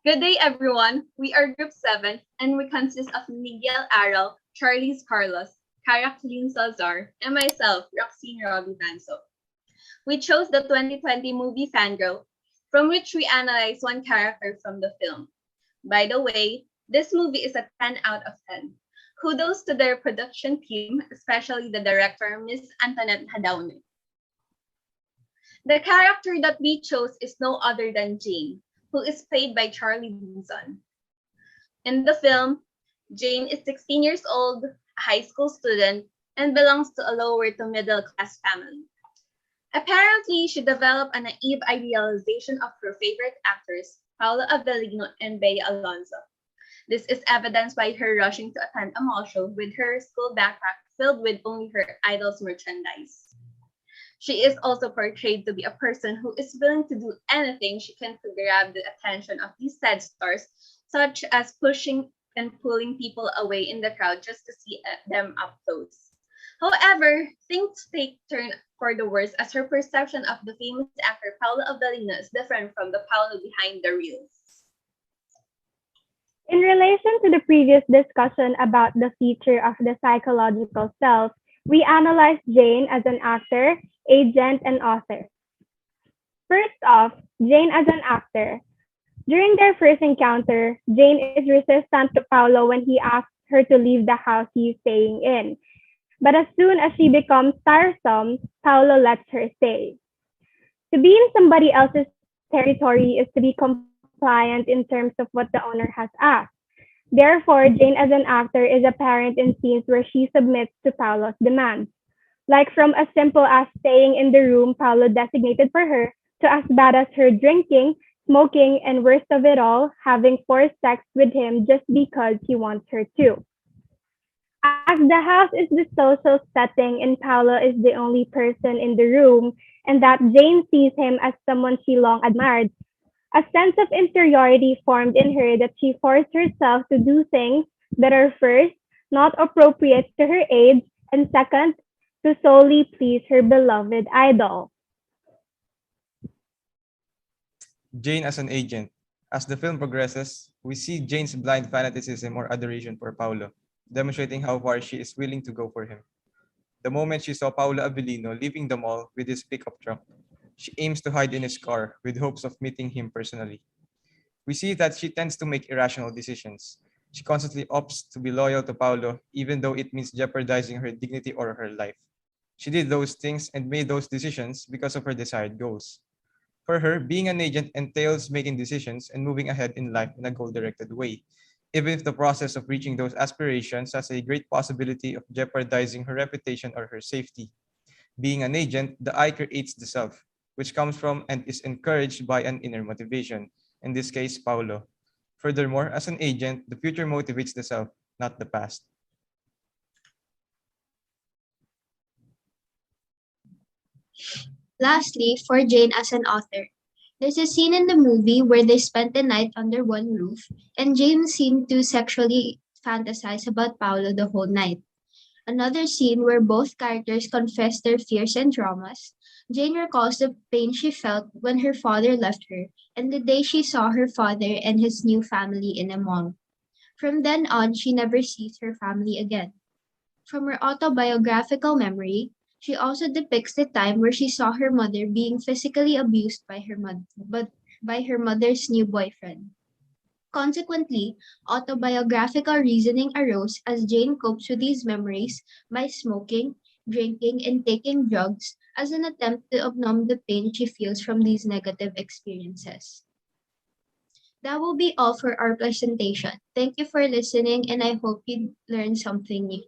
Good day, everyone. We are Group 7, and we consist of Miguel Aral, Charles Carlos, Caraclin Salazar, and myself, Roxine Robbie Banso. We chose the 2020 movie Fangirl, from which we analyze one character from the film. By the way, this movie is a 10 out of 10. Kudos to their production team, especially the director, Miss Antoinette Hadaune. The character that we chose is no other than Jane, who is played by Charlie Dixon. In the film, Jane is 16 years old, a high school student, and belongs to a lower to middle class family. Apparently, she developed a naive idealization of her favorite actors, Paolo Avellino and Bea Alonzo. This is evidenced by her rushing to attend a mall show with her school backpack filled with only her idol's merchandise. She is also portrayed to be a person who is willing to do anything she can to grab the attention of these said stars, such as pushing and pulling people away in the crowd just to see them up close. However, things take turn for the worse as her perception of the famous actor Paolo Avellino is different from the Paolo behind the reels. In relation to the previous discussion about the feature of the psychological self, we analyzed Jane as an actor, agent, and author. First off, Jane as an actor. During their first encounter, Jane is resistant to Paolo when he asks her to leave the house he's staying in. But as soon as she becomes tiresome, Paolo lets her stay. To be in somebody else's territory is to be compliant in terms of what the owner has asked. Therefore, Jane as an actor is apparent in scenes where she submits to Paolo's demands. Like from as simple as staying in the room Paolo designated for her, to as bad as her drinking, smoking, and worst of it all, having forced sex with him just because he wants her to. As the house is the social setting and Paolo is the only person in the room, and that Jane sees him as someone she long admired, a sense of inferiority formed in her that she forced herself to do things that are first, not appropriate to her age, and second, to solely please her beloved idol. Jane as an agent. As the film progresses, we see Jane's blind fanaticism or adoration for Paolo, demonstrating how far she is willing to go for him. The moment she saw Paolo Avellino leaving the mall with his pickup truck, she aims to hide in his car with hopes of meeting him personally. We see that she tends to make irrational decisions. She constantly opts to be loyal to Paolo, even though it means jeopardizing her dignity or her life. She did those things and made those decisions because of her desired goals. For her, being an agent entails making decisions and moving ahead in life in a goal directed way, even if the process of reaching those aspirations has a great possibility of jeopardizing her reputation or her safety. Being an agent, the I creates the self, which comes from and is encouraged by an inner motivation, in this case, Paulo. Furthermore, as an agent, the future motivates the self, not the past. Lastly, for Jane as an author, there's a scene in the movie where they spent the night under one roof, and Jane seemed to sexually fantasize about Paolo the whole night. Another scene where both characters confess their fears and traumas. Jane recalls the pain she felt when her father left her and the day she saw her father and his new family in a mall. From then on, she never sees her family again. From her autobiographical memory, she also depicts the time where she saw her mother being physically abused by her mother's new boyfriend. Consequently, autobiographical reasoning arose as Jane copes with these memories by smoking, drinking, and taking drugs as an attempt to numb the pain she feels from these negative experiences. That will be all for our presentation. Thank you for listening, and I hope you learned something new.